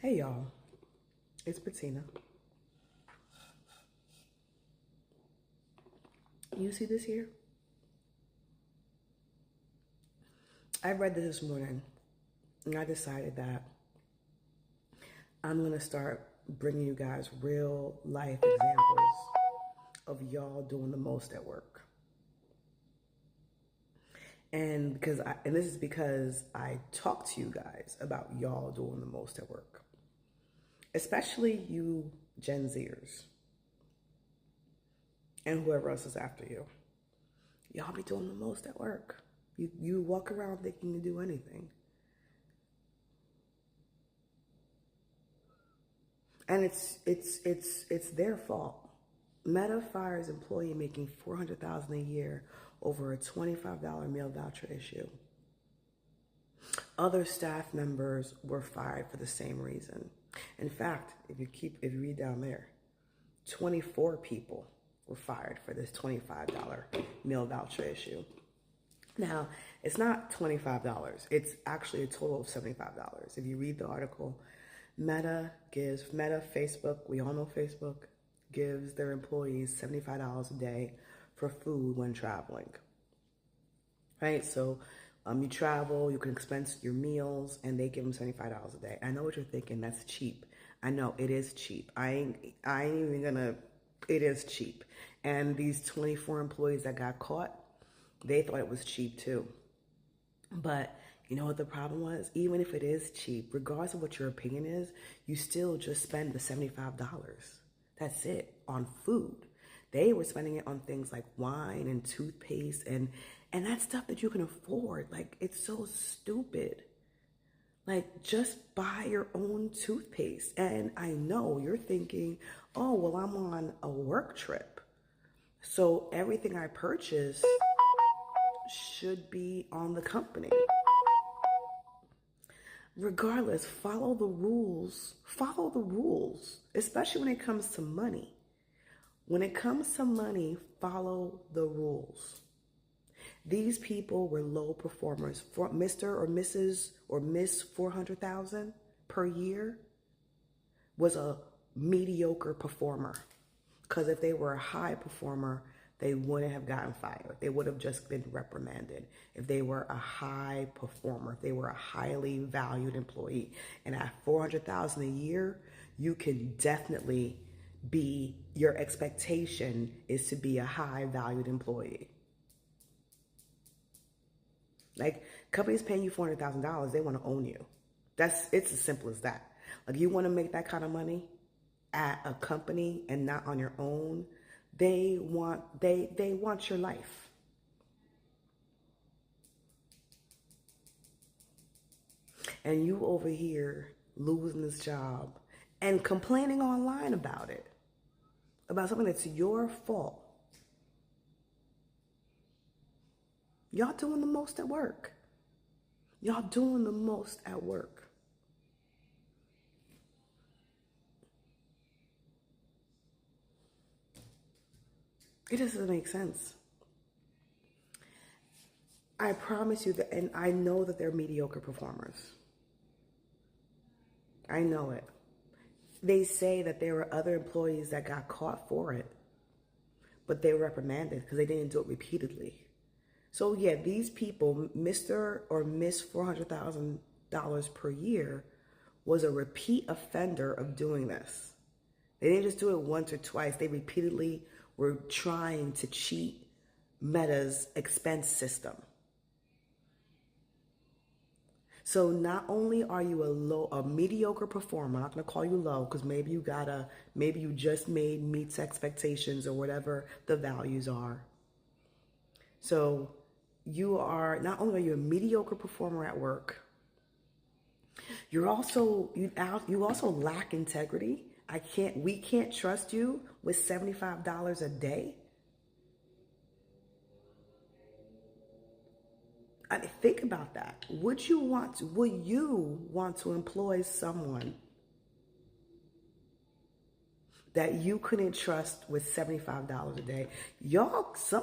Hey y'all, it's Bettina. You see this here? I read this morning and I decided that I'm going to start bringing you guys real life examples of y'all doing the most at work. And this is because I talk to you guys about y'all doing the most at work. Especially you Gen Zers and whoever else is after you. Y'all be doing the most at work. You walk around thinking you do anything. And it's their fault. Meta fires employee making $400,000 a year over a $25 meal voucher issue. Other staff members were fired for the same reason. In fact, if you read down there, 24 people were fired for this $25 meal voucher issue. Now, it's not $25. It's actually a total of $75. If you read the article, Meta, Facebook, we all know Facebook, gives their employees $75 a day for food when traveling. Right? So you travel, you can expense your meals, and they give them $75 a day. I know what you're thinking, that's cheap. I know, it is cheap. I ain't even gonna, it is cheap. And these 24 employees that got caught, they thought it was cheap too. But you know what the problem was? Even if it is cheap, regardless of what your opinion is, you still just spend the $75. That's it, on food. They were spending it on things like wine and toothpaste and that's stuff that you can afford. Like, it's so stupid. Like, just buy your own toothpaste. And I know you're thinking, oh, well, I'm on a work trip, so everything I purchase should be on the company. Regardless, follow the rules. Follow the rules, especially when it comes to money. When it comes to money, follow the rules. These people were low performers. For Mr. or Mrs. or Miss 400,000 per year was a mediocre performer. Because if they were a high performer, they wouldn't have gotten fired. They would have just been reprimanded. If they were a high performer, if they were a highly valued employee. And at 400,000 a year, you can definitely your expectation is to be a high valued employee. Like, companies paying you $400,000, they want to own you. It's as simple as that. Like, you want to make that kind of money at a company and not on your own, they want your life. And you over here losing this job and complaining online about it, about something that's your fault. Y'all doing the most at work. Y'all doing the most at work. It just doesn't make sense. I promise you that, and I know that they're mediocre performers. I know it. They say that there were other employees that got caught for it, but they were reprimanded because they didn't do it repeatedly. So yeah, these people, Mr. or Miss $400,000 per year, was a repeat offender of doing this. They didn't just do it once or twice. They repeatedly were trying to cheat Meta's expense system. So not only are you a mediocre performer, I'm not going to call you low because maybe you just meets expectations or whatever the values are. So not only are you a mediocre performer at work, you also lack integrity. We can't trust you with $75 a day. I mean, think about that. Would you want to employ someone that you couldn't trust with $75 a day?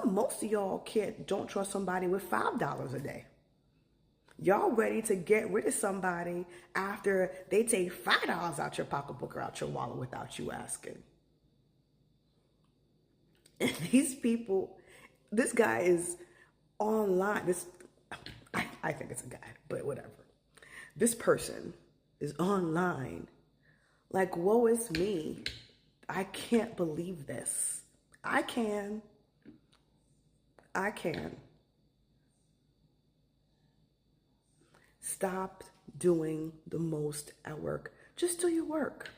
Most of y'all don't trust somebody with $5 a day. Y'all ready to get rid of somebody after they take $5 out your pocketbook or out your wallet without you asking. And these people, this guy is online. I think it's a guy, but whatever. This person is online. Like, woe is me. I can't believe this. I can. Stop doing the most at work. Just do your work.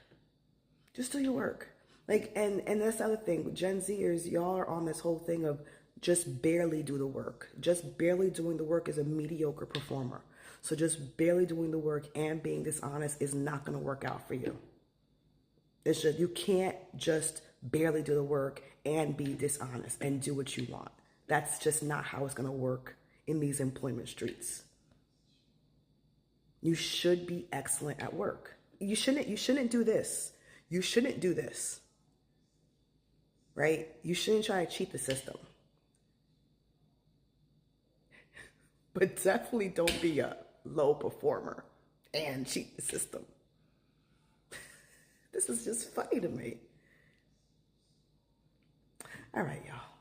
Just do your work. Like, and that's the other thing. Gen Zers, y'all are on this whole thing of just barely do the work. Just barely doing the work is a mediocre performer. So just barely doing the work and being dishonest is not going to work out for you. It's just, you can't just barely do the work and be dishonest and do what you want. That's just not how it's going to work in these employment streets. You should be excellent at work. You shouldn't do this. You shouldn't do this. Right? You shouldn't try to cheat the system. But definitely don't be a low performer and cheat the system. This is just funny to me. All right, y'all.